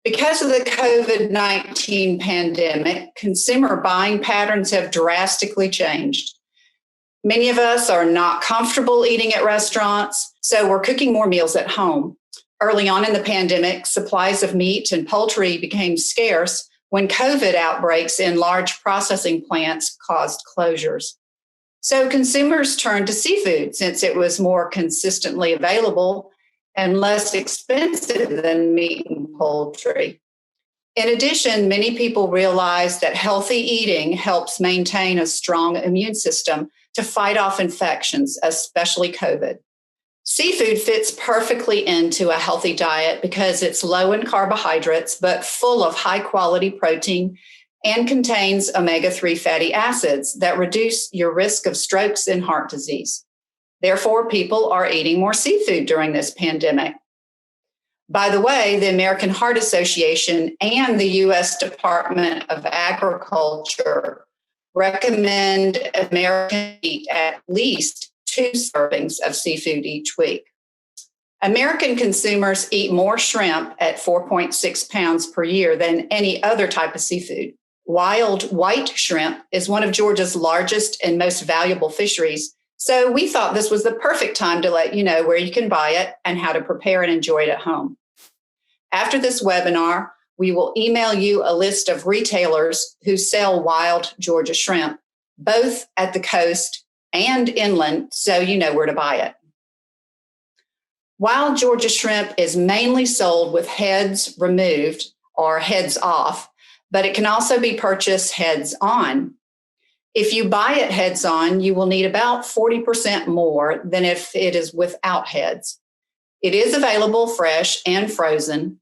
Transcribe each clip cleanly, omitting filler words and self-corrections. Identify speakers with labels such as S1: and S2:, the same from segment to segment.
S1: Because of the COVID-19 pandemic, consumer buying patterns have drastically changed. Many of us are not comfortable eating at restaurants, so we're cooking more meals at home. Early on in the pandemic, supplies of meat and poultry became scarce when COVID outbreaks in large processing plants caused closures. So consumers turned to seafood since it was more consistently available and less expensive than meat and poultry. In addition, many people realize that healthy eating helps maintain a strong immune system to fight off infections, especially COVID. Seafood fits perfectly into a healthy diet because it's low in carbohydrates, but full of high quality protein and contains omega-3 fatty acids that reduce your risk of strokes and heart disease. Therefore, people are eating more seafood during this pandemic. By the way, the American Heart Association and the U.S. Department of Agriculture recommend Americans eat at least 2 servings of seafood each week. American consumers eat more shrimp at 4.6 pounds per year than any other type of seafood. Wild white shrimp is one of Georgia's largest and most valuable fisheries, so we thought this was the perfect time to let you know where you can buy it and how to prepare and enjoy it at home. After this webinar, we will email you a list of retailers who sell wild Georgia shrimp, both at the coast and inland, so you know where to buy it. Wild Georgia shrimp is mainly sold with heads removed or heads off, but it can also be purchased heads on. If you buy it heads on, you will need about 40% more than if it is without heads. It is available fresh and frozen.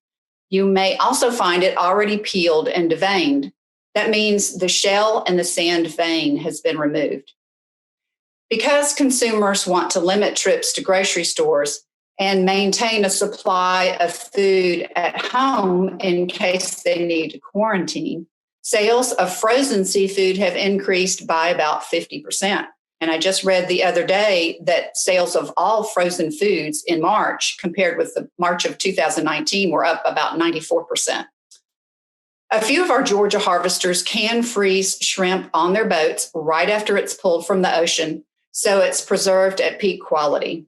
S1: You may also find it already peeled and deveined. That means the shell and the sand vein has been removed. Because consumers want to limit trips to grocery stores and maintain a supply of food at home in case they need to quarantine, sales of frozen seafood have increased by about 50%. And I just read the other day that sales of all frozen foods in March, compared with the March of 2019, were up about 94%. A few of our Georgia harvesters can freeze shrimp on their boats right after it's pulled from the ocean, so it's preserved at peak quality.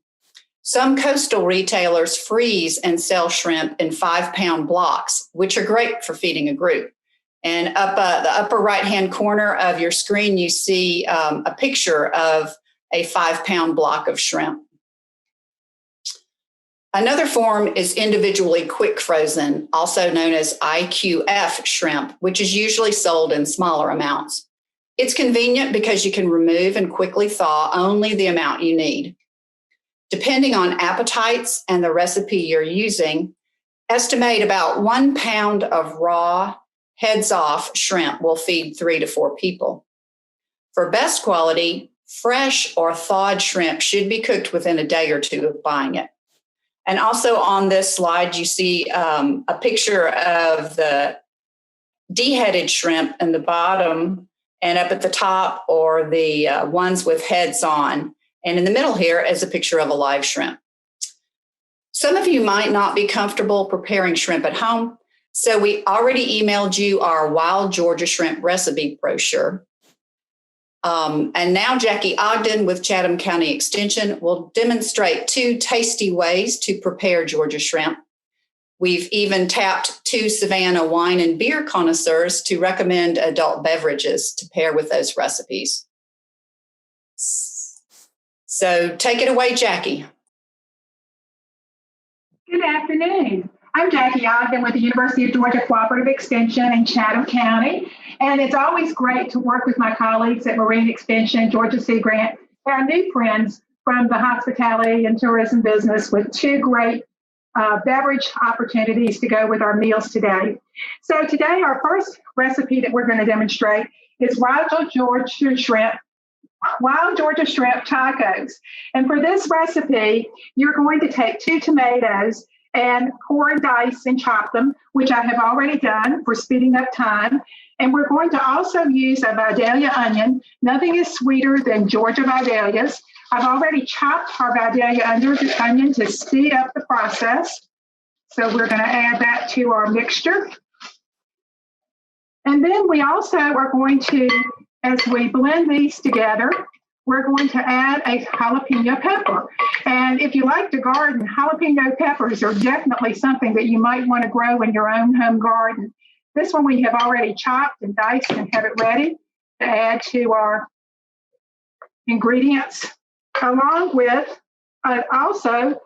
S1: Some coastal retailers freeze and sell shrimp in 5-pound blocks, which are great for feeding a group. And up the upper right-hand corner of your screen, you see a picture of a 5-pound block of shrimp. Another form is individually quick frozen, also known as IQF shrimp, which is usually sold in smaller amounts. It's convenient because you can remove and quickly thaw only the amount you need. Depending on appetites and the recipe you're using, estimate about 1 pound of raw heads-off shrimp will feed 3 to 4 people. For best quality, fresh or thawed shrimp should be cooked within a day or 2 of buying it. And also on this slide, you see a picture of the deheaded shrimp in the bottom, and up at the top are the ones with heads on. And in the middle here is a picture of a live shrimp. Some of you might not be comfortable preparing shrimp at home, so we already emailed you our Wild Georgia Shrimp recipe brochure. And now Jackie Ogden with Chatham County Extension will demonstrate 2 tasty ways to prepare Georgia shrimp. We've even tapped 2 Savannah wine and beer connoisseurs to recommend adult beverages to pair with those recipes. So take it away, Jackie.
S2: Good afternoon. I'm Jackie Ogden with the University of Georgia Cooperative Extension in Chatham County. And it's always great to work with my colleagues at Marine Extension, Georgia Sea Grant, and our new friends from the hospitality and tourism business with 2 great beverage opportunities to go with our meals today. So today, our first recipe that we're going to demonstrate is Wild Georgia Shrimp tacos. And for this recipe, you're going to take 2 tomatoes and core and dice and chop them, which I have already done for speeding up time. And we're going to also use a Vidalia onion. Nothing is sweeter than Georgia Vidalias. I've already chopped our Vidalia onion to speed up the process. So we're going to add that to our mixture. And then we also are going to, as we blend these together, we're going to add a jalapeno pepper. And if you like to garden, jalapeno peppers are definitely something that you might want to grow in your own home garden. This one we have already chopped and diced and have it ready to add to our ingredients, along with also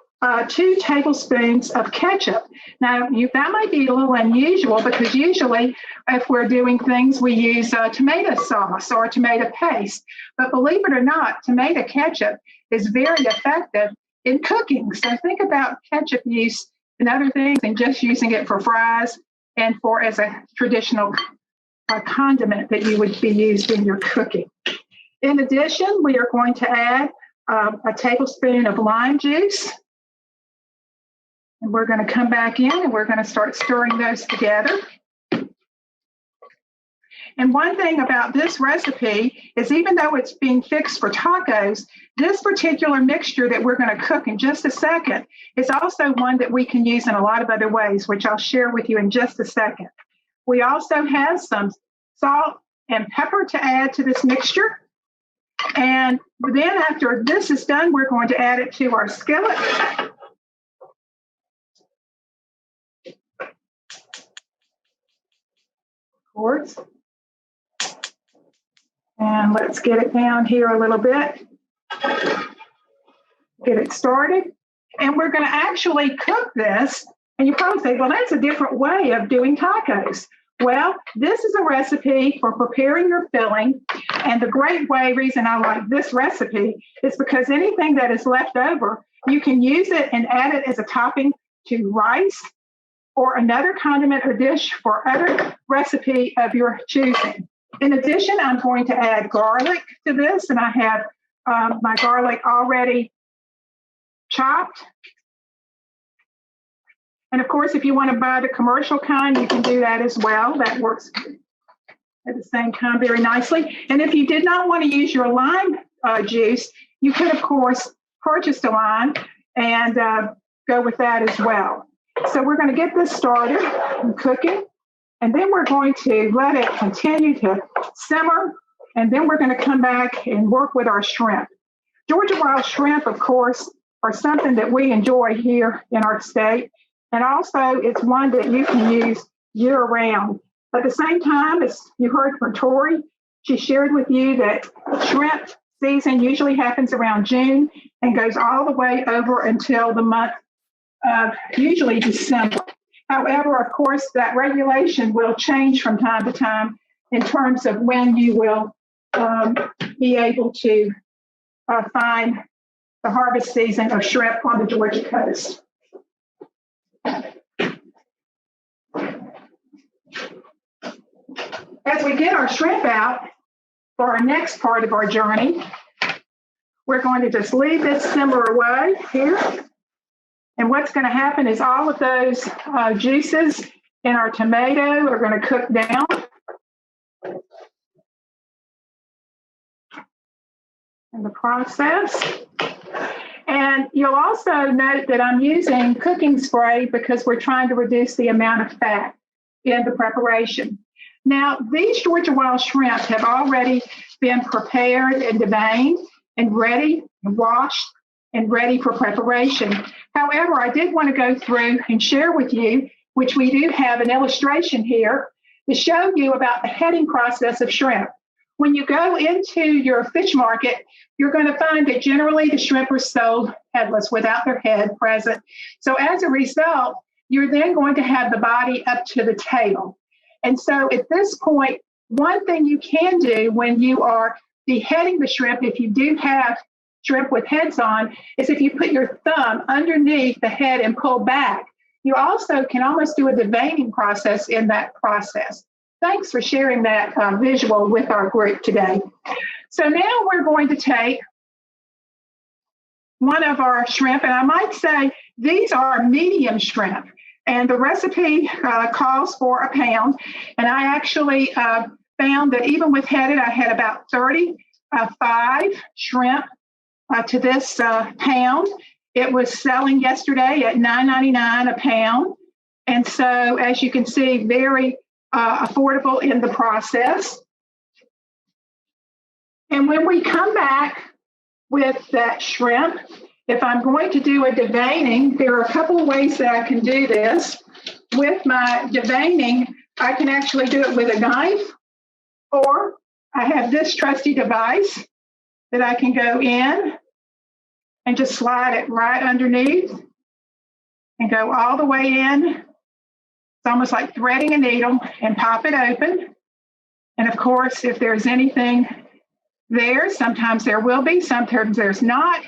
S2: 2 tablespoons of ketchup. Now, that might be a little unusual because usually if we're doing things, we use tomato sauce or tomato paste. But believe it or not, tomato ketchup is very effective in cooking. So think about ketchup use and other things and just using it for fries and for as a traditional condiment that you would be used in your cooking. In addition, we are going to add a tablespoon of lime juice. And we're going to come back in and we're going to start stirring those together. And one thing about this recipe is even though it's being fixed for tacos, this particular mixture that we're going to cook in just a second is also one that we can use in a lot of other ways, which I'll share with you in just a second. We also have some salt and pepper to add to this mixture. And then after this is done, we're going to add it to our skillet. And let's get it down here a little bit. Get it started. And we're going to actually cook this. And you probably say, well, that's a different way of doing tacos. Well, this is a recipe for preparing your filling. And the great reason I like this recipe is because anything that is left over, you can use it and add it as a topping to rice or another condiment or dish for other recipe of your choosing. In addition, I'm going to add garlic to this, and I have my garlic already chopped. And of course, if you want to buy the commercial kind, you can do that as well. That works at the same time very nicely. And if you did not want to use your lime juice, you could, of course, purchase a lime and go with that as well. So we're going to get this started and cooking, and then we're going to let it continue to simmer, and then we're going to come back and work with our shrimp. Georgia wild shrimp, of course, are something that we enjoy here in our state, and also it's one that you can use year-round. At the same time, as you heard from Tori, she shared with you that shrimp season usually happens around June and goes all the way over until the month of usually December. However, of course, that regulation will change from time to time in terms of when you will be able to find the harvest season of shrimp on the Georgia coast. As we get our shrimp out for our next part of our journey, we're going to just leave this simmer away here. And what's going to happen is all of those juices in our tomato are going to cook down. In the process. And you'll also note that I'm using cooking spray because we're trying to reduce the amount of fat in the preparation. Now, these Georgia wild shrimp have already been prepared and deveined and ready and washed and ready for preparation. However, I did want to go through and share with you, which we do have an illustration here, to show you about the heading process of shrimp. When you go into your fish market, you're going to find that generally the shrimp are sold headless without their head present. So as a result, you're then going to have the body up to the tail. And so at this point, one thing you can do when you are beheading the shrimp, if you do have shrimp with heads on, is if you put your thumb underneath the head and pull back. You also can almost do a deveining process in that process. Thanks for sharing that visual with our group today. So now we're going to take one of our shrimp, and I might say these are medium shrimp, and the recipe calls for a pound, and I actually found that even with headed, I had about 35 shrimp to this pound. It was selling yesterday at $9.99 a pound. And so, as you can see, very affordable in the process. And when we come back with that shrimp, if I'm going to do a deveining, there are a couple of ways that I can do this. With my deveining, I can actually do it with a knife, or I have this trusty device that I can go in and just slide it right underneath and go all the way in. It's almost like threading a needle, and pop it open. And of course, if there's anything there, sometimes there will be, sometimes there's not.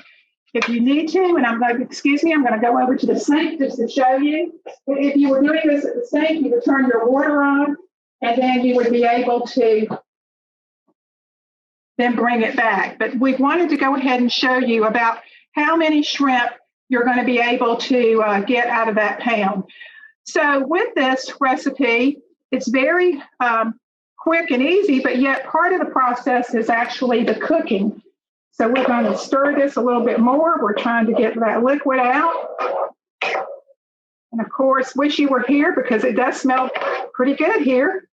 S2: If you need to, and I'm going to, excuse me, I'm going to go over to the sink just to show you. If you were doing this at the sink, you would turn your water on, and then you would be able to then bring it back. But we wanted to go ahead and show you about how many shrimp you're going to be able to get out of that pound. So with this recipe, it's very quick and easy, but yet part of the process is actually the cooking. So we're going to stir this a little bit more. We're trying to get that liquid out. And of course, wish you were here because it does smell pretty good here.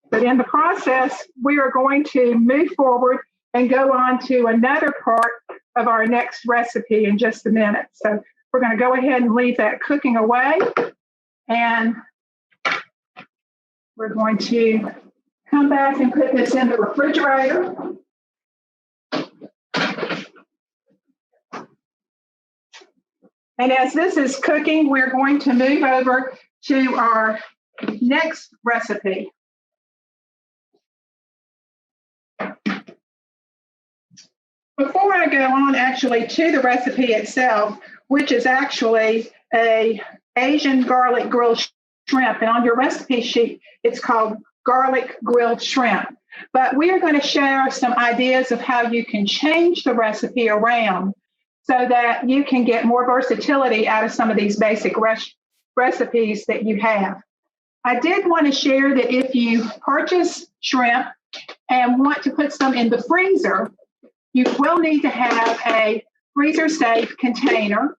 S2: But in the process, we are going to move forward and go on to another part of our next recipe in just a minute. So we're going to go ahead and leave that cooking away. And we're going to come back and put this in the refrigerator. And as this is cooking, we're going to move over to our next recipe. Before I go on actually to the recipe itself, which is actually a Asian garlic grilled shrimp, and on your recipe sheet, it's called garlic grilled shrimp. But we are going to share some ideas of how you can change the recipe around so that you can get more versatility out of some of these basic recipes that you have. I did want to share that if you purchase shrimp and want to put some in the freezer, you will need to have a freezer safe container,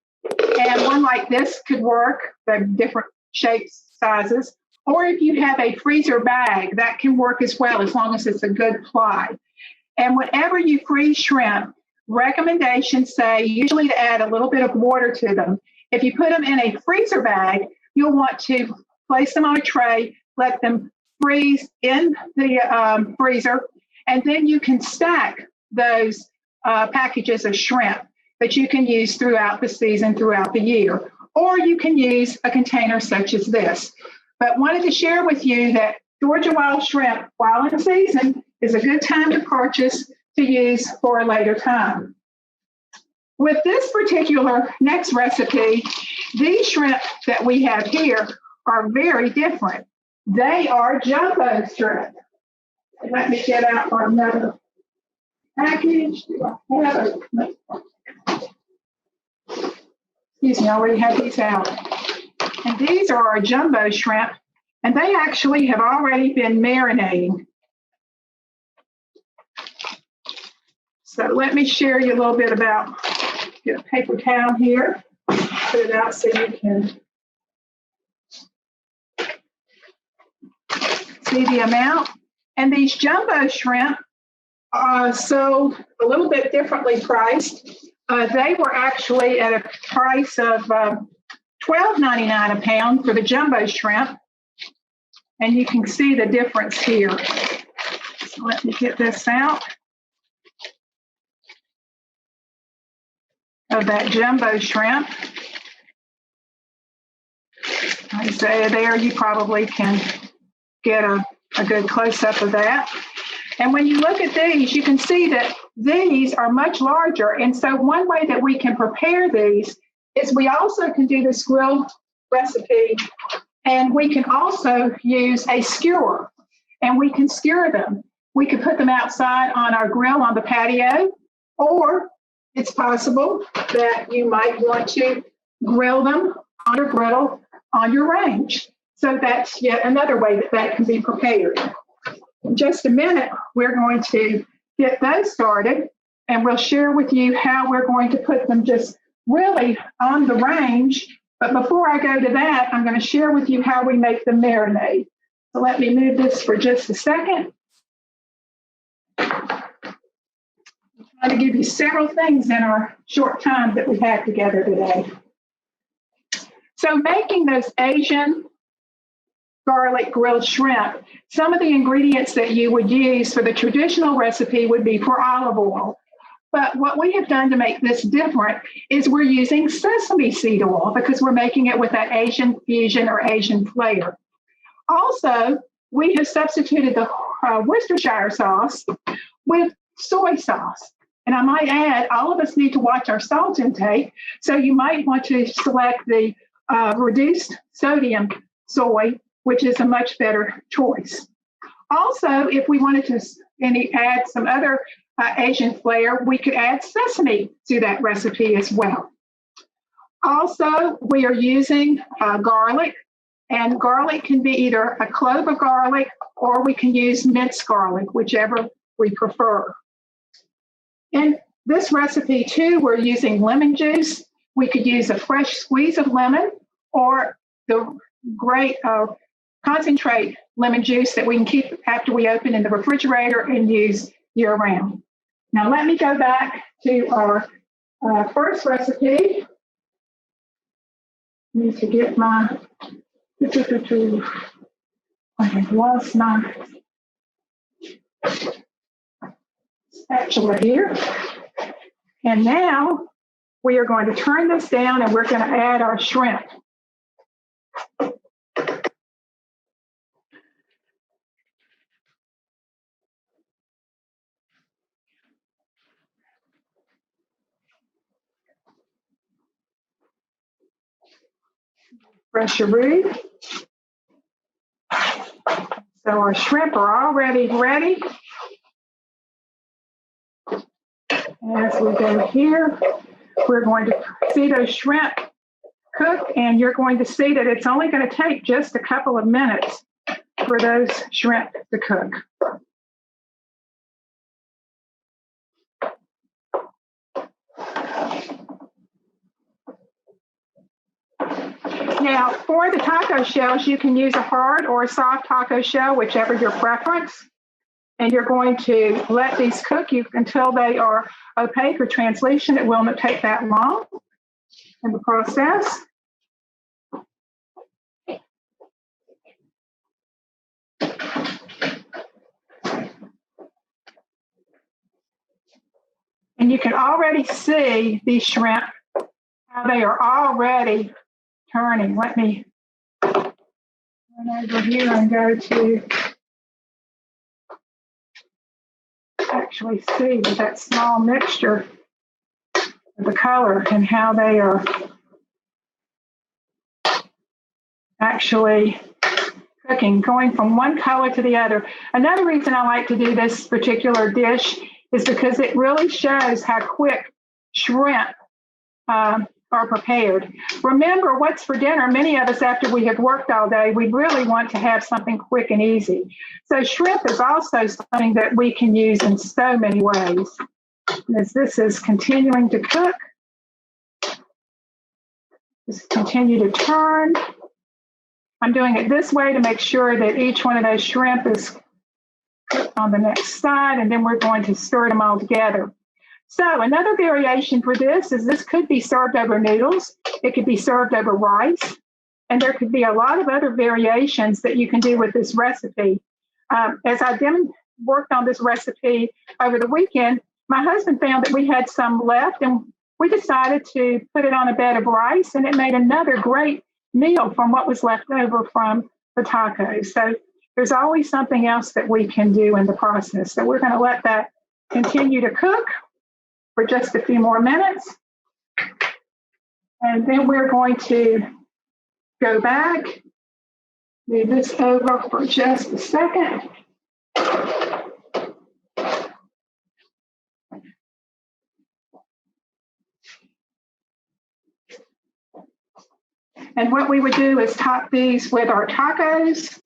S2: and one like this could work, the different shapes, sizes, or if you have a freezer bag, that can work as well, as long as it's a good ply. And whenever you freeze shrimp, recommendations say usually to add a little bit of water to them. If you put them in a freezer bag, you'll want to place them on a tray, let them freeze in the freezer, and then you can stack those packages of shrimp that you can use throughout the season, throughout the year. Or you can use a container such as this. But wanted to share with you that Georgia wild shrimp, while in season, is a good time to purchase to use for a later time. With this particular next recipe, these shrimp that we have here are very different. They are jumbo shrimp. Let me get out another package. Excuse me, I already have these out. And these are our jumbo shrimp, and they actually have already been marinating. So let me share you a little bit about, get a paper towel here, put it out so you can see the amount. And these jumbo shrimp are sold a little bit differently priced. They were actually at a price of $12.99 a pound for the jumbo shrimp. And you can see the difference here. So let me get this out of that jumbo shrimp. I say there, you probably can get a good close-up of that. And when you look at these, you can see that these are much larger. And so one way that we can prepare these is we also can do this grill recipe, and we can also use a skewer, and we can skewer them. We could put them outside on our grill on the patio, or it's possible that you might want to grill them on your griddle on your range. So that's yet another way that that can be prepared. In just a minute, we're going to get those started, and we'll share with you how we're going to put them just really on the range But before I go to that, I'm going to share with you how we make the marinade. So let me move this for just a second. I'm trying to give you several things in our short time that we have together today. So making those Asian garlic grilled shrimp, some of the ingredients that you would use for the traditional recipe would be for olive oil. But what we have done to make this different is we're using sesame seed oil because we're making it with that Asian fusion or Asian flavor. Also, we have substituted the Worcestershire sauce with soy sauce. And I might add, all of us need to watch our salt intake. So you might want to select the reduced sodium soy, which is a much better choice. Also, if we wanted to add some other Asian flair, we could add sesame to that recipe as well. Also, we are using garlic, and garlic can be either a clove of garlic or we can use minced garlic, whichever we prefer. In this recipe too, we're using lemon juice. We could use a fresh squeeze of lemon or the great concentrate lemon juice that we can keep after we open in the refrigerator and use year round. Now let me go back to our first recipe. I need to get my, I have lost my spatula here. And now we are going to turn this down and we're going to add our shrimp. Brasserie. So our shrimp are already ready. As we go here, we're going to see those shrimp cook, and you're going to see that it's only going to take just a couple of minutes for those shrimp to cook. Now, for the taco shells, you can use a hard or a soft taco shell, whichever your preference. And you're going to let these cook until they are opaque or translucent. It will not take that long in the process. And you can already see these shrimp, how they are already turning. Let me run over here and go to actually see with that small mixture of the color and how they are actually cooking, going from one color to the other. Another reason I like to do this particular dish is because it really shows how quick shrimp are prepared. Remember, what's for dinner? Many of us, after we have worked all day, we really want to have something quick and easy. So shrimp is also something that we can use in so many ways. As this is continuing to cook, just continue to turn. I'm doing it this way to make sure that each one of those shrimp is cooked on the next side, and then we're going to stir them all together. So another variation for this is this could be served over noodles. It could be served over rice. And there could be a lot of other variations that you can do with this recipe. As I worked on this recipe over the weekend, my husband found that we had some left, and we decided to put it on a bed of rice, and it made another great meal from what was left over from the tacos. So there's always something else that we can do in the process. So we're going to let that continue to cook for just a few more minutes. And then we're going to go back, move this over for just a second. And what we would do is top these with our tacos.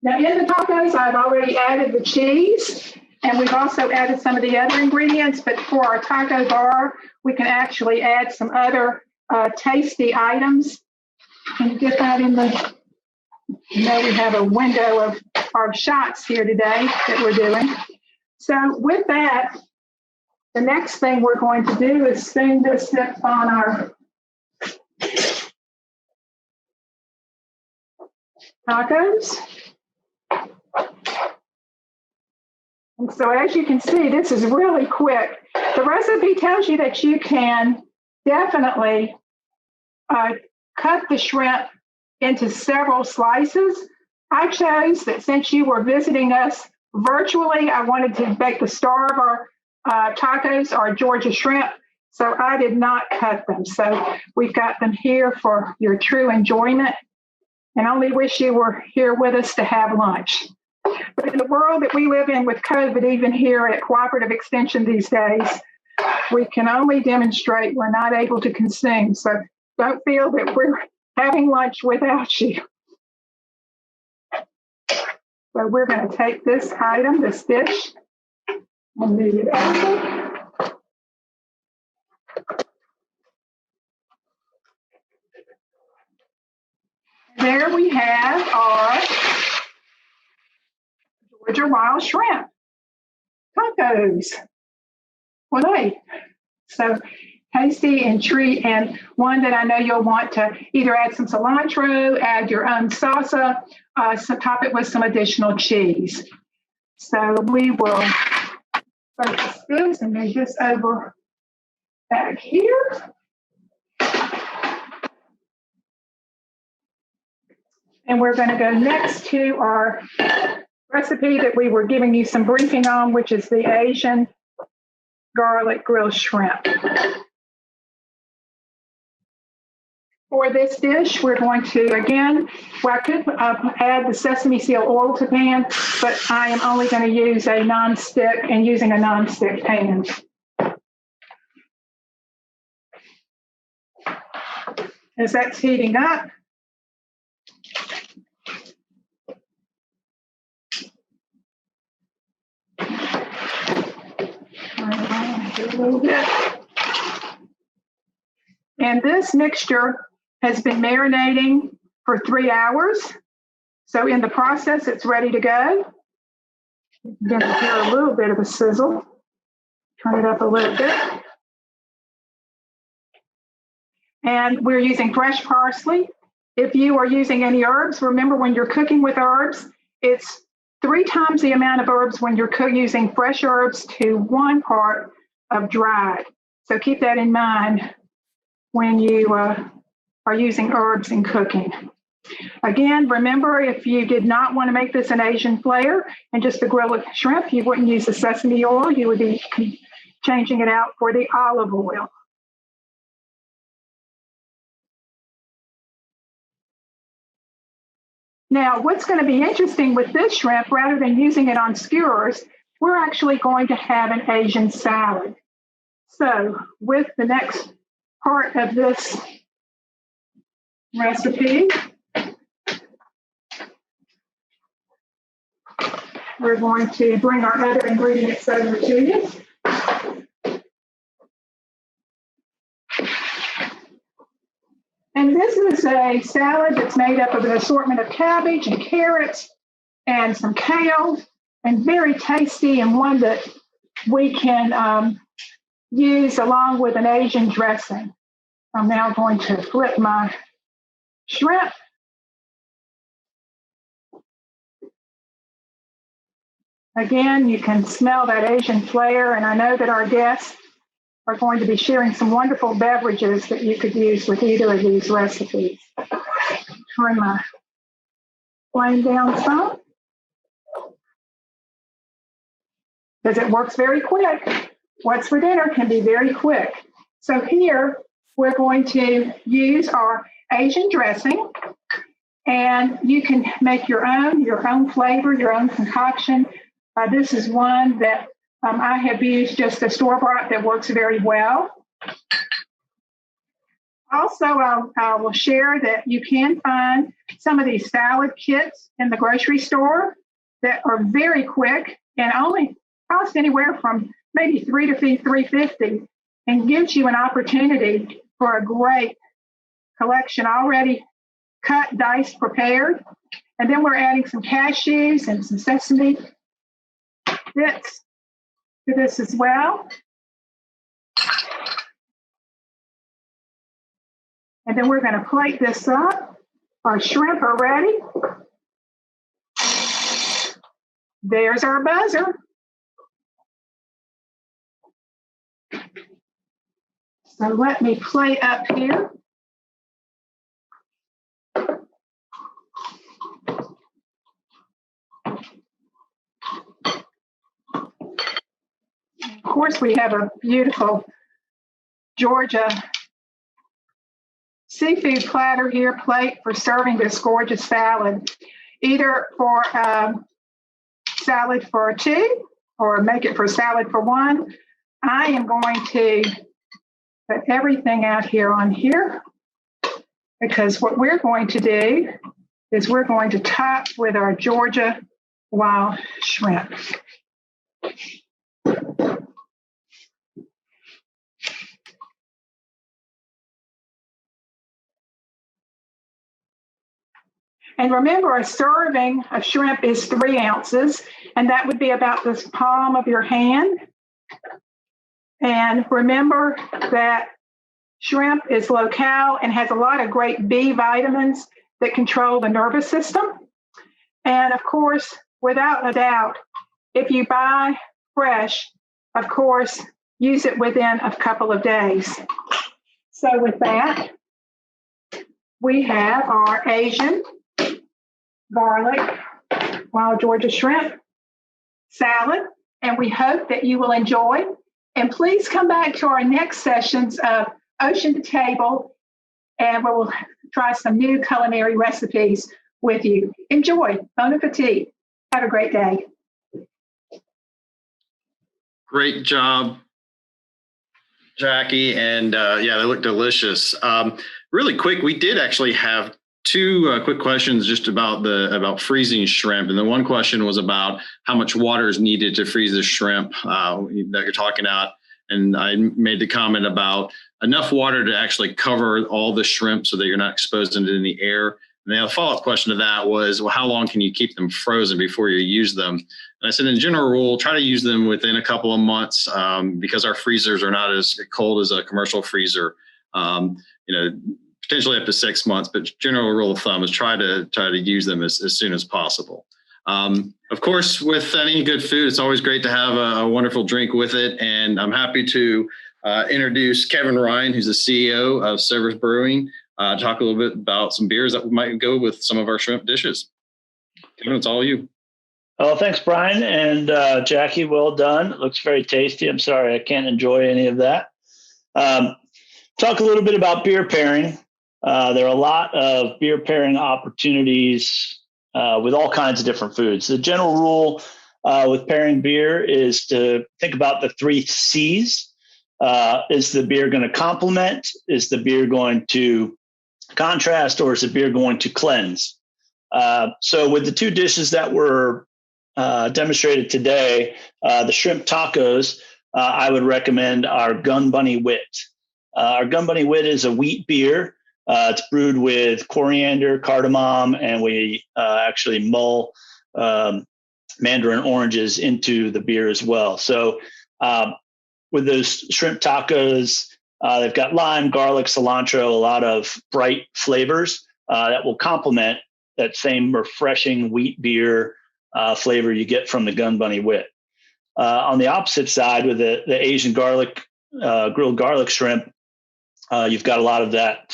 S2: Now in the tacos, I've already added the cheese. And we've also added some of the other ingredients, but for our taco bar, we can actually add some other tasty items. Can you get that in the, we have a window of our shots here today that we're doing. So with that, the next thing we're going to do is spoon this up on our tacos. And so as you can see, this is really quick. The recipe tells you that you can definitely cut the shrimp into several slices. I chose that since you were visiting us virtually, I wanted to make the star of our tacos our Georgia shrimp, so I did not cut them. So we've got them here for your true enjoyment, and only wish you were here with us to have lunch. But in the world that we live in with COVID, even here at Cooperative Extension these days, we can only demonstrate we're not able to consume. So don't feel that we're having lunch without you. So we're going to take this item, this dish, and move it over. There we have our Georgia wild shrimp tacos. Well, so tasty and treat, and one that I know you'll want to either add some cilantro, add your own salsa, top it with some additional cheese. So we will focus this and move this over back here. And we're going to go next to our recipe that we were giving you some briefing on, which is the Asian garlic grilled shrimp. For this dish, we're going to, again, well, I could add the sesame seed oil to pan, but I am only going to use a non-stick and using a non-stick pan. As that's heating up, a little bit. And this mixture has been marinating for 3 hours. So in the process, it's ready to go. You're going to hear a little bit of a sizzle. Turn it up a little bit. And we're using fresh parsley. If you are using any herbs, remember when you're cooking with herbs, it's 3 times the amount of herbs when you're using fresh herbs to 1 part of dried. So keep that in mind when you are using herbs in cooking. Again, remember, if you did not want to make this an Asian flair and just the grilled shrimp, you wouldn't use the sesame oil. You would be changing it out for the olive oil. Now, what's going to be interesting with this shrimp, rather than using it on skewers, we're actually going to have an Asian salad. So with the next part of this recipe, we're going to bring our other ingredients over to you. And this is a salad that's made up of an assortment of cabbage and carrots and some kale, and very tasty, and one that we can use along with an Asian dressing. I'm now going to flip my shrimp. Again, you can smell that Asian flair, and I know that our guests are going to be sharing some wonderful beverages that you could use with either of these recipes. Turn my flame down some, because it works very quick. What's for dinner can be very quick. So here, we're going to use our Asian dressing, and you can make your own flavor, your own concoction. This is one that I have used just a store-bought that works very well. Also, I will share that you can find some of these salad kits in the grocery store that are very quick and only costs anywhere from maybe $3 to $3.50, and gives you an opportunity for a great collection already cut, diced, prepared. And then we're adding some cashews and some sesame bits to this as well. And then we're going to plate this up. Our shrimp are ready. There's our buzzer. So let me plate up here. Of course, we have a beautiful Georgia seafood platter here, plate for serving this gorgeous salad, either for salad for two or make it for salad for one. I am going to put everything out here on here, because what we're going to do is we're going to top with our Georgia wild shrimp. And remember, a serving of shrimp is 3 ounces, and that would be about the palm of your hand. And remember that shrimp is low-cal and has a lot of great B vitamins that control the nervous system. And of course, without a doubt, if you buy fresh, of course, use it within a couple of days. So with that, we have our Asian garlic wild Georgia shrimp salad, and we hope that you will enjoy. And please come back to our next sessions of Ocean to Table, and we will try some new culinary recipes with you. Enjoy. Bon appetit. Have a great day.
S3: Great job, Jackie. And yeah, they look delicious. Really quick, we did actually have 2 quick questions just about freezing shrimp. And the one question was about how much water is needed to freeze the shrimp that you're talking about. And I made the comment about enough water to actually cover all the shrimp so that you're not exposing it in the air. And the follow-up question to that was, well, how long can you keep them frozen before you use them? And I said, in general rule, try to use them within a couple of months because our freezers are not as cold as a commercial freezer. Potentially up to 6 months, but general rule of thumb is try to use them as soon as possible. Of course, with any good food, it's always great to have a wonderful drink with it. And I'm happy to introduce Kevin Ryan, who's the CEO of Cellar Brewing, talk a little bit about some beers that might go with some of our shrimp dishes. Kevin, it's all you.
S4: Oh, thanks, Brian. And Jackie, well done. It looks very tasty. I'm sorry I can't enjoy any of that. Talk a little bit about beer pairing. There are a lot of beer pairing opportunities with all kinds of different foods. The general rule with pairing beer is to think about the 3 C's. Is the beer going to complement? Is the beer going to contrast? Or is the beer going to cleanse? So with the 2 dishes that were demonstrated today, the shrimp tacos, I would recommend our Gun Bunny Wit. Our Gun Bunny Wit is a wheat beer. It's brewed with coriander, cardamom, and we actually mull mandarin oranges into the beer as well. So with those shrimp tacos, they've got lime, garlic, cilantro, a lot of bright flavors that will complement that same refreshing wheat beer flavor you get from the Gun Bunny Wit. On the opposite side, with the Asian garlic, grilled garlic shrimp, you've got a lot of that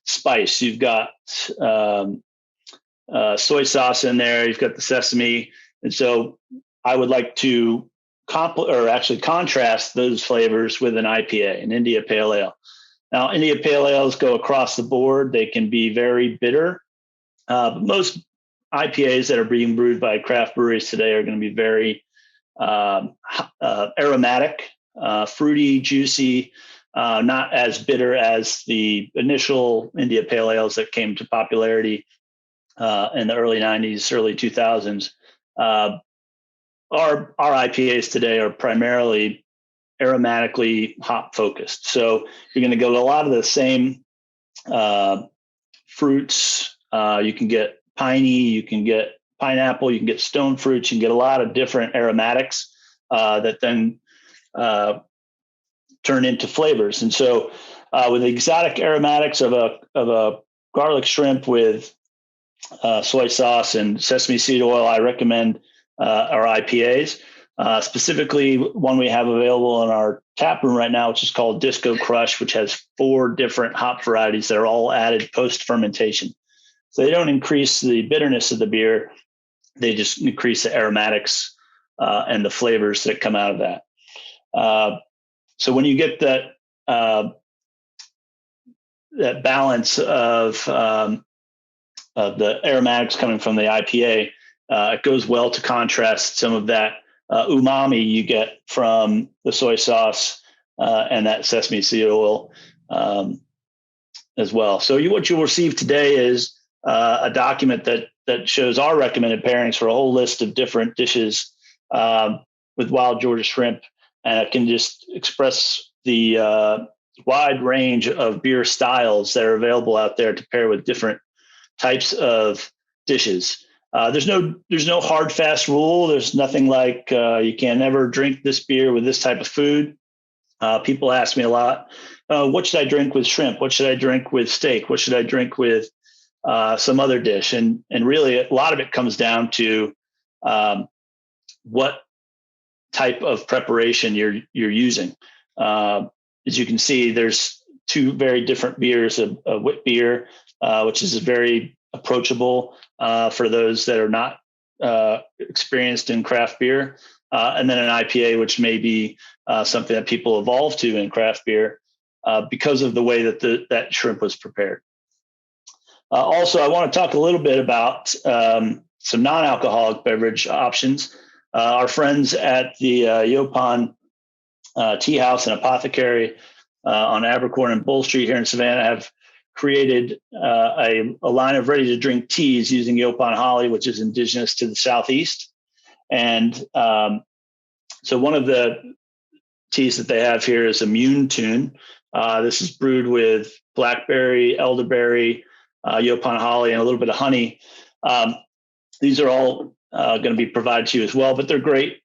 S4: spice. You've got soy sauce in there. You've got the sesame. And so I would like to contrast those flavors with an IPA, an India Pale Ale. Now, India Pale Ales go across the board. They can be very bitter. But most IPAs that are being brewed by craft breweries today are going to be very aromatic, fruity, juicy, not as bitter as the initial India Pale Ales that came to popularity in the early 90s, early 2000s. our IPAs today are primarily aromatically hop focused. So you're going to get a lot of the same fruits. You can get piney, you can get pineapple, you can get stone fruits, you can get a lot of different aromatics that then turn into flavors. And so with the exotic aromatics of a garlic shrimp with soy sauce and sesame seed oil, I recommend our IPAs. Specifically, one we have available in our tap room right now, which is called Disco Crush, which has 4 different hop varieties that are all added post fermentation. So they don't increase the bitterness of the beer; they just increase the aromatics and the flavors that come out of that. So when you get that that balance of the aromatics coming from the IPA, it goes well to contrast some of that umami you get from the soy sauce and that sesame seed oil as well. So what you'll receive today is a document that shows our recommended pairings for a whole list of different dishes with wild Georgia shrimp, and it can just express the wide range of beer styles that are available out there to pair with different types of dishes. There's no hard fast rule. There's nothing like you can never drink this beer with this type of food. People ask me a lot, what should I drink with shrimp? What should I drink with steak? What should I drink with some other dish? And really, a lot of it comes down to what type of preparation you're using. As you can see, there's 2 very different beers: a wit beer, which is very approachable for those that are not experienced in craft beer, and then an IPA, which may be something that people evolve to in craft beer because of the way that that shrimp was prepared. Also, I want to talk a little bit about some non-alcoholic beverage options. Our friends at the Yopon Tea House and Apothecary on Abercorn and Bull Street here in Savannah have created a line of ready-to-drink teas using Yopon holly, which is indigenous to the Southeast. And so one of the teas that they have here is Immune Tune. This is brewed with blackberry, elderberry, Yopon holly, and a little bit of honey. These are all going to be provided to you as well, but they're great.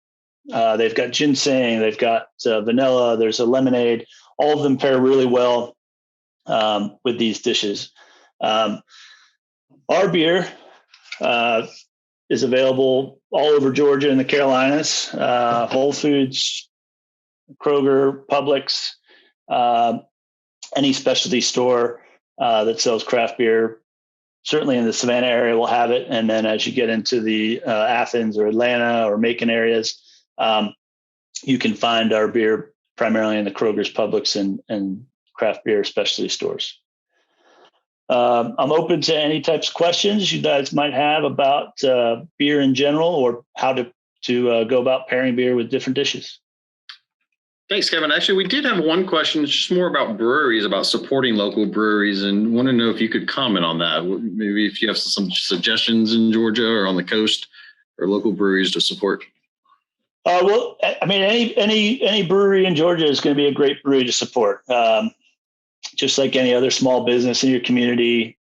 S4: They've got ginseng, they've got vanilla, there's a lemonade. All of them pair really well with these dishes. Our beer is available all over Georgia and the Carolinas, Whole Foods, Kroger, Publix, any specialty store that sells craft beer. Certainly in the Savannah area will have it. And then as you get into the Athens or Atlanta or Macon areas, you can find our beer primarily in the Kroger's, Publix, and craft beer specialty stores. I'm open to any types of questions you guys might have about beer in general, or how to go about pairing beer with different dishes.
S3: Thanks, Kevin. Actually, we did have one question. It's just more about breweries, about supporting local breweries, and want to know if you could comment on that. Maybe if you have some suggestions in Georgia or on the coast or local breweries to support.
S4: Well, I mean, any brewery in Georgia is going to be a great brewery to support. Just like any other small business in your community,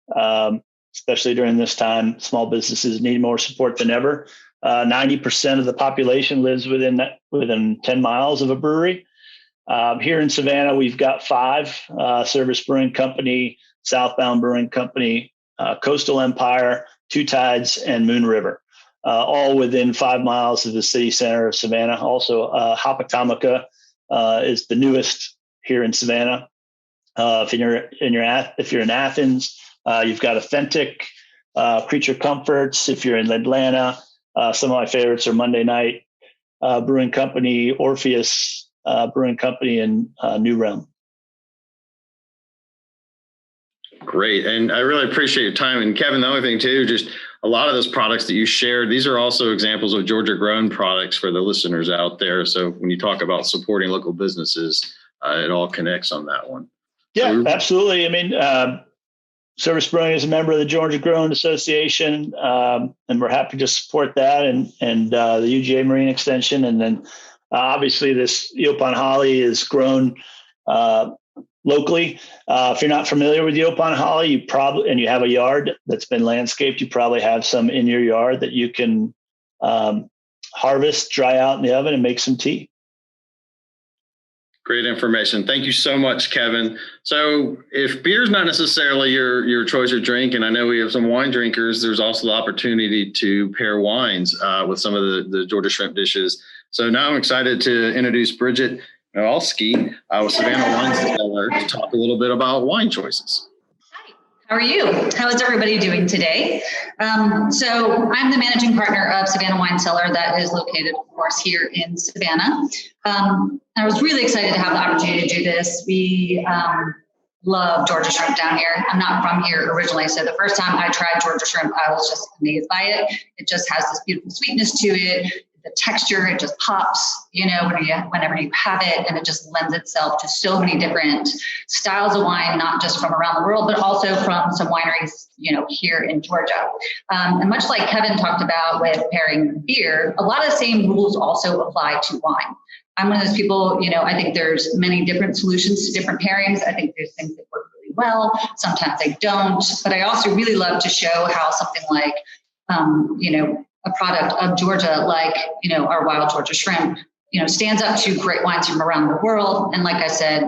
S4: especially during this time, small businesses need more support than ever. 90% of the population lives within 10 miles of a brewery. Here in Savannah, we've got 5: Service Brewing Company, Southbound Brewing Company, Coastal Empire, Two Tides, and Moon River, all within 5 miles of the city center of Savannah. Also, Hopatomica is the newest here in Savannah. If you're in Athens, you've got Authentic, Creature Comforts. If you're in Atlanta, some of my favorites are Monday Night Brewing Company, Orpheus Brewing Company, and New Realm.
S3: Great. And I really appreciate your time. And Kevin, the other thing too, just a lot of those products that you shared, these are also examples of Georgia grown products for the listeners out there. So when you talk about supporting local businesses, it all connects on that one.
S4: Yeah, absolutely. I mean, Service Brewing is a member of the Georgia Growing Association, and we're happy to support that and the UGA Marine Extension. And then obviously this Yopon Holly is grown locally. If you're not familiar with Yopon Holly, you have a yard that's been landscaped, you probably have some in your yard that you can harvest, dry out in the oven, and make some tea.
S3: Great information. Thank you so much, Kevin. So if beer is not necessarily your choice of drink, and I know we have some wine drinkers, there's also the opportunity to pair wines with some of the Georgia shrimp dishes. So now I'm excited to introduce Bridget Nowalski with Savannah Wine Cellar to talk a little bit about wine choices.
S5: How are you? How is everybody doing today? So I'm the managing partner of Savannah Wine Cellar that is located, of course, here in Savannah. I was really excited to have the opportunity to do this. We love Georgia shrimp down here. I'm not from here originally, so the first time I tried Georgia shrimp, I was just amazed by it. It just has this beautiful sweetness to it. The texture, it just pops, whenever you have it, and it just lends itself to so many different styles of wine, not just from around the world, but also from some wineries, here in Georgia. And much like Kevin talked about with pairing beer, a lot of the same rules also apply to wine. I'm one of those people, I think there's many different solutions to different pairings. I think there's things that work really well. Sometimes they don't, but I also really love to show how something like, a product of Georgia, like, our wild Georgia shrimp, stands up to great wines from around the world. And like I said,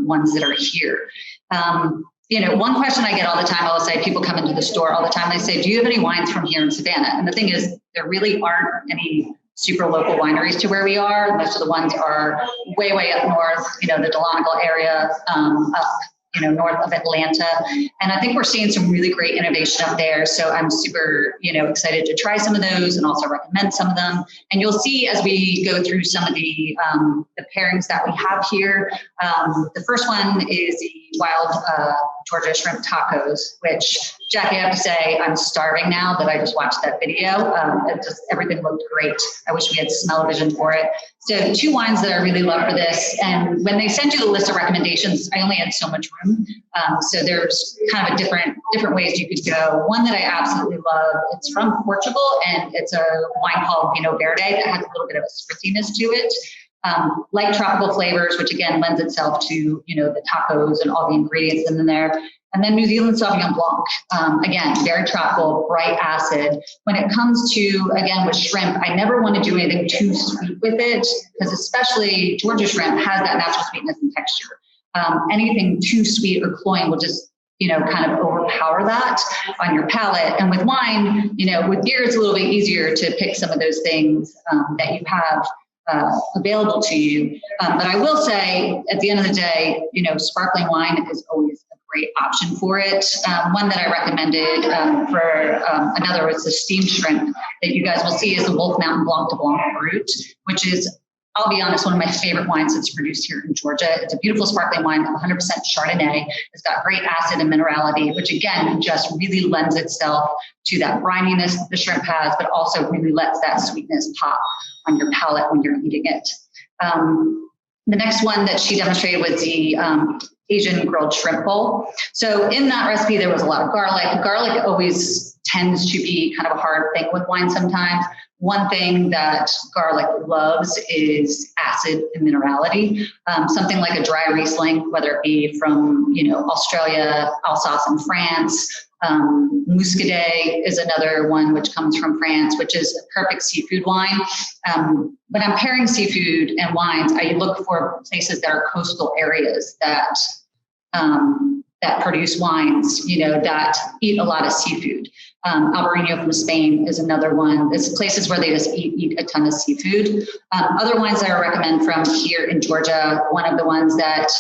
S5: ones that are here. One question I get all the time, I will say, people come into the store all the time. They say, do you have any wines from here in Savannah? And the thing is, there really aren't any super local wineries to where we are. Most of the ones are way, way up north, the Delonical area, up north of Atlanta. And I think we're seeing some really great innovation up there. So I'm super, excited to try some of those and also recommend some of them. And you'll see as we go through some of the pairings that we have here. The first one is the wild Georgia shrimp tacos, which, Jackie, I have to say, I'm starving now that I just watched that video. Everything looked great. I wish we had smell-o-vision for it. So 2 wines that I really love for this. And when they send you the list of recommendations, I only had so much room. So there's kind of different ways you could go. One that I absolutely love, it's from Portugal, and it's a wine called Vinho Verde that has a little bit of a spritziness to it. Light tropical flavors, which again lends itself to, the tacos and all the ingredients in there. And then New Zealand Sauvignon Blanc, again, very tropical, bright acid. When it comes to, again, with shrimp, I never want to do anything too sweet with it, because especially Georgia shrimp has that natural sweetness and texture. Anything too sweet or cloying will just, kind of overpower that on your palate. And with wine, with beer, it's a little bit easier to pick some of those things that you have available to you. But I will say, at the end of the day, sparkling wine is always a great option for it. One that I recommended for another was the steamed shrimp that you guys will see is the Wolf Mountain Blanc de Blanc Brut, which is, I'll be honest, one of my favorite wines that's produced here in Georgia. It's a beautiful sparkling wine, 100% Chardonnay. It's got great acid and minerality, which again, just really lends itself to that brininess the shrimp has, but also really lets that sweetness pop on your palate when you're eating it. The next one that she demonstrated was the Asian grilled shrimp bowl. So in that recipe, there was a lot of garlic. Garlic always tends to be kind of a hard thing with wine sometimes. One thing that garlic loves is acid and minerality. Something like a dry Riesling, whether it be from, Australia, Alsace in France. Muscadet is another one which comes from France, which is a perfect seafood wine. When I'm pairing seafood and wines, I look for places that are coastal areas that produce wines, that eat a lot of seafood. Albarino from Spain is another one. It's places where they just eat a ton of seafood. Other wines that I recommend from here in Georgia, one of the ones that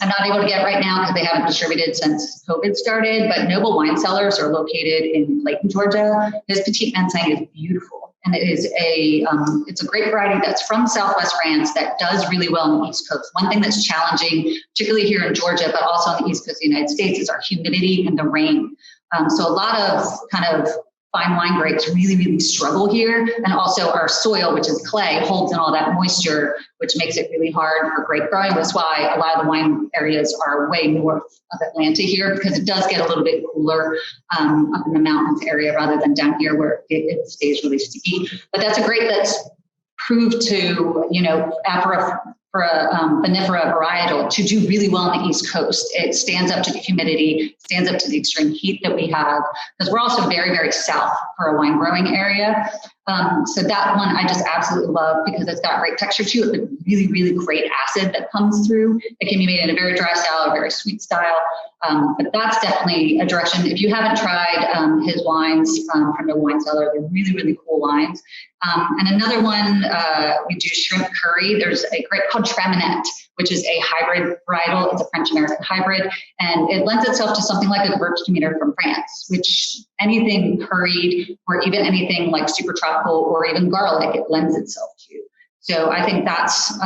S5: I'm not able to get right now because they haven't distributed since COVID started, but Noble Wine Cellars are located in Clayton, Georgia. His Petit Manseng is beautiful. And it is it's a great variety that's from Southwest France that does really well on the East Coast. One thing that's challenging, particularly here in Georgia, but also on the East Coast of the United States, is our humidity and the rain. So a lot of kind of fine wine grapes really, really struggle here. And also our soil, which is clay, holds in all that moisture, which makes it really hard for grape growing. That's why a lot of the wine areas are way north of Atlanta here, because it does get a little bit cooler up in the mountains area rather than down here where it stays really sticky. But that's a grape that's proved to, for a vinifera varietal to do really well on the East Coast. It stands up to the humidity, stands up to the extreme heat that we have, because we're also very, very south for a wine growing area. So that one I just absolutely love because it's got great texture to it, but really, really great acid that comes through. It can be made in a very dry style, a very sweet style. But that's definitely a direction. If you haven't tried his wines from the wine cellar, they're really, really cool wines. And another one, we do shrimp curry. There's a grape called Treminette, which is a hybrid varietal. It's a French-American hybrid, and it lends itself to something like a Gewürztraminer from France, which anything curried or even anything like super tropical or even garlic, it lends itself to. So I think that's,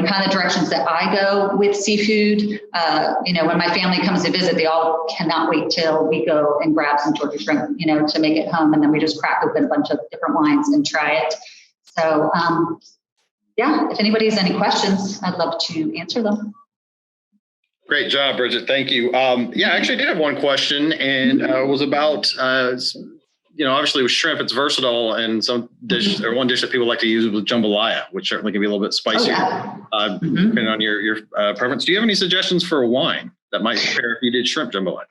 S5: kind of directions that I go with seafood. When my family comes to visit, they all cannot wait till we go and grab some Georgia shrimp, to make it home. And then we just crack open a bunch of different wines and try it. So, if anybody has any questions, I'd love to answer them.
S3: Great job, Bridget. Thank you. I actually did have one question, and it was about, obviously with shrimp, it's versatile, and some dish or one dish that people like to use with jambalaya, which certainly can be a little bit spicier, depending on your preference. Do you have any suggestions for a wine that might pair if you did shrimp jambalaya?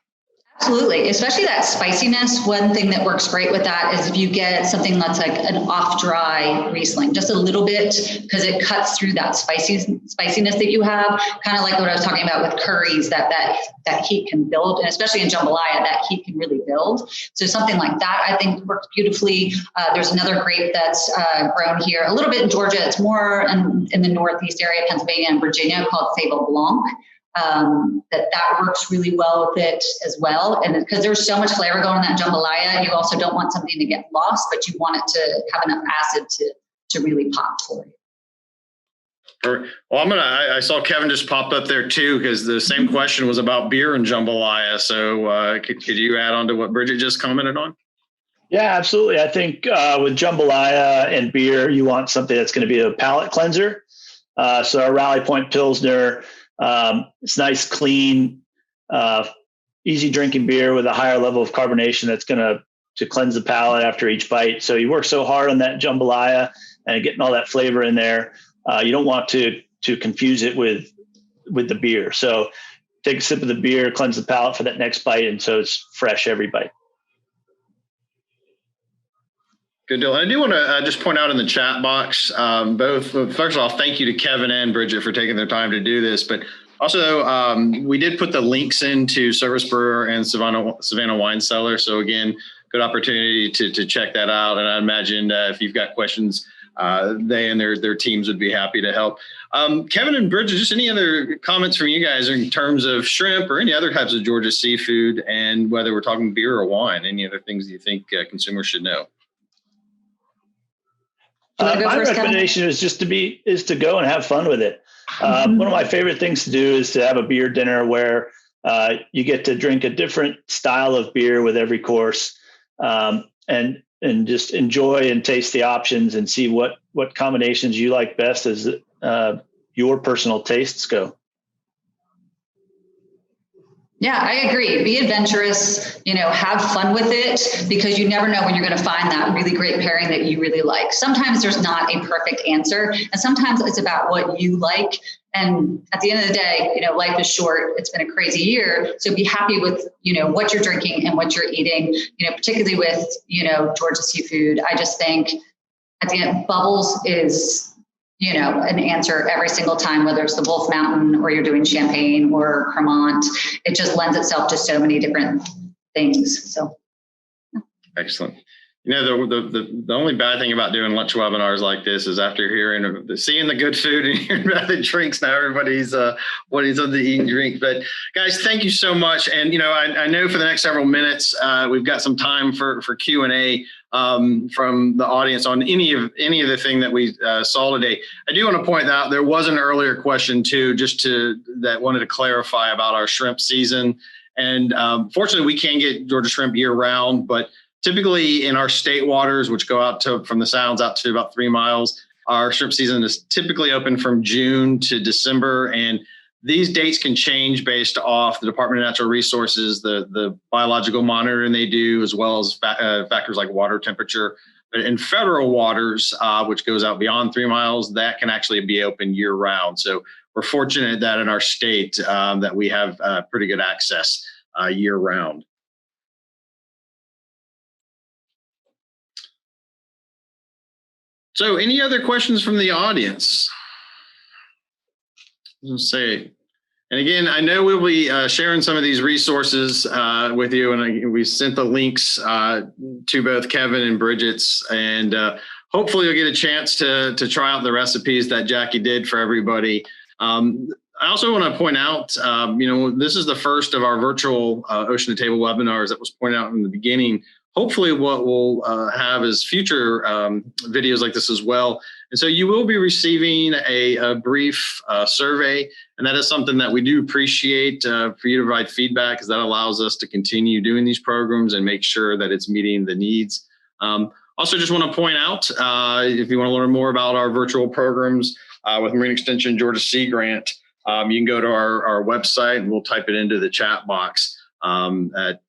S5: Absolutely, especially that spiciness. One thing that works great with that is if you get something that's like an off-dry Riesling, just a little bit, because it cuts through that spiciness that you have, kind of like what I was talking about with curries, that heat can build, and especially in jambalaya, that heat can really build. So something like that, I think, works beautifully. There's another grape that's grown here, a little bit in Georgia. It's more in the Northeast area, Pennsylvania and Virginia, called Sable Blanc. That works really well with it as well. And because there's so much flavor going in that jambalaya, you also don't want something to get lost, but you want it to have enough acid to really pop for you.
S3: Well, I saw Kevin just popped up there too, because the same question was about beer and jambalaya. So could you add on to what Bridget just commented on?
S4: Yeah, absolutely. I think with jambalaya and beer, you want something that's going to be a palate cleanser. So our Rally Point Pilsner, it's nice, clean, easy drinking beer with a higher level of carbonation that's going to cleanse the palate after each bite. So you work so hard on that jambalaya and getting all that flavor in there. You don't want to confuse it with the beer. So take a sip of the beer, cleanse the palate for that next bite, and so it's fresh every bite.
S3: Good deal. I do want to just point out in the chat box, first of all, thank you to Kevin and Bridget for taking their time to do this, but also we did put the links into Service Brewer and Savannah Wine Cellar. So again, good opportunity to check that out. And I imagine if you've got questions, they and their teams would be happy to help. Kevin and Bridget, just any other comments from you guys in terms of shrimp or any other types of Georgia seafood, and whether we're talking beer or wine, any other things you think consumers should know?
S4: My recommendation is to go and have fun with it. One of my favorite things to do is to have a beer dinner where you get to drink a different style of beer with every course, and just enjoy and taste the options and see what combinations you like best as your personal tastes go.
S5: Yeah, I agree. Be adventurous, have fun with it, because you never know when you're going to find that really great pairing that you really like. Sometimes there's not a perfect answer, and sometimes it's about what you like. And at the end of the day, life is short. It's been a crazy year. So be happy with, what you're drinking and what you're eating, particularly with, Georgia seafood. I just think at the end, Bubbles is, an answer every single time, whether it's the Wolf Mountain or you're doing Champagne or Cremant. It just lends itself to so many different things. So.
S3: Excellent. The only bad thing about doing lunch webinars like this is after seeing the good food and hearing about the drinks, now everybody's wanting something to eat and drink. But guys, thank you so much. And I know for the next several minutes we've got some time for Q&A from the audience on any of the thing that we saw today. I do want to point out there was an earlier question too, that wanted to clarify about our shrimp season. And fortunately, we can get Georgia shrimp year round, but Typically in our state waters, which go out to from the sounds out to about 3 miles, our shrimp season is typically open from June to December, and these dates can change based off the Department of Natural Resources, the biological monitoring they do, as well as factors like water temperature. But in federal waters, which goes out beyond 3 miles, that can actually be open year round. So we're fortunate that in our state that we have pretty good access year round. So any other questions from the audience? Let's say, and again, I know we'll be sharing some of these resources with you, and we sent the links to both Kevin and Bridget's, and hopefully you'll get a chance to try out the recipes that Jackie did for everybody. I also want to point out, this is the first of our virtual Ocean to Table webinars that was pointed out in the beginning. Hopefully what we'll have is future videos like this as well. And so you will be receiving a brief survey, and that is something that we do appreciate for you to provide feedback, because that allows us to continue doing these programs and make sure that it's meeting the needs. Also just want to point out, if you want to learn more about our virtual programs with Marine Extension Georgia Sea Grant, you can go to our website, and we'll type it into the chat box at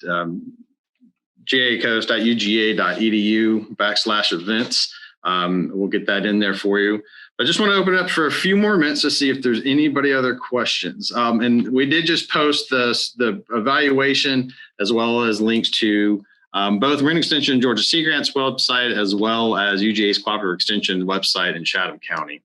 S3: gacoast.uga.edu/events. We'll get that in there for you. I just want to open it up for a few more minutes to see if there's anybody other questions. And we did just post the evaluation, as well as links to both Marine Extension Georgia Sea Grant's website, as well as UGA's Cooperative Extension website in Chatham County.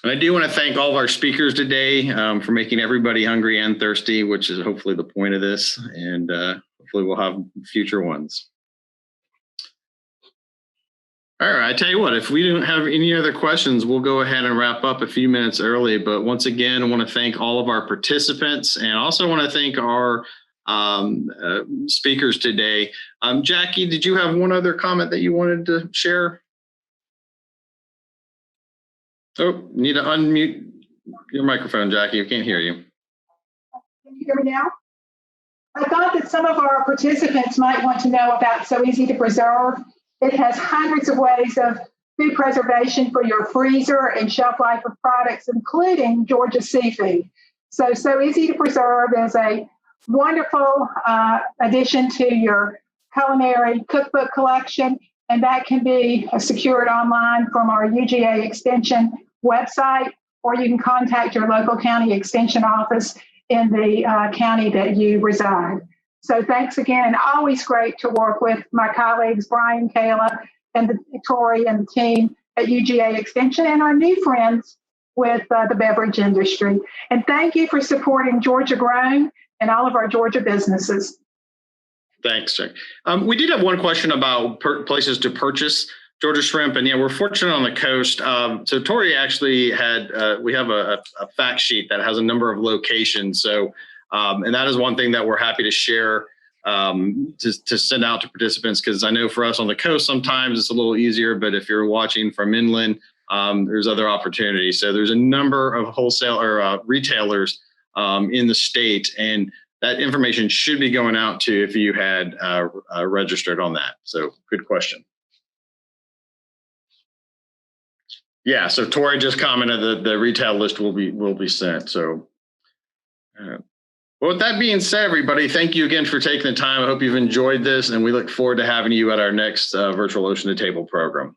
S3: And I do want to thank all of our speakers today for making everybody hungry and thirsty, which is hopefully the point of this, and hopefully we'll have future ones. All right, I tell you what, if we don't have any other questions, we'll go ahead and wrap up a few minutes early. But once again, I want to thank all of our participants, and also want to thank our speakers today. Jackie, did you have one other comment that you wanted to share? Oh, need to unmute your microphone, Jackie. I can't hear you.
S2: Can you hear me now? I thought that some of our participants might want to know about So Easy to Preserve. It has hundreds of ways of food preservation for your freezer and shelf life of products, including Georgia seafood. So Easy to Preserve is a wonderful addition to your culinary cookbook collection, and that can be secured online from our UGA Extension website, or you can contact your local county extension office in the county that you reside. So thanks again. Always great to work with my colleagues, Brian, Kayla, and Tori and the team at UGA Extension, and our new friends with the beverage industry. And thank you for supporting Georgia Grown and all of our Georgia businesses.
S3: Thanks, Jack. We did have one question about places to purchase Georgia shrimp, and yeah, we're fortunate on the coast. So Tori actually had, we have a fact sheet that has a number of locations. So, and that is one thing that we're happy to share to send out to participants, because I know for us on the coast, sometimes it's a little easier, but if you're watching from inland, there's other opportunities. So there's a number of wholesale or retailers in the state, and that information should be going out to if you had registered on that. So good question. Yeah, so Tori just commented that the retail list will be sent. So, well, with that being said, everybody, thank you again for taking the time. I hope you've enjoyed this, and we look forward to having you at our next virtual Ocean to Table program.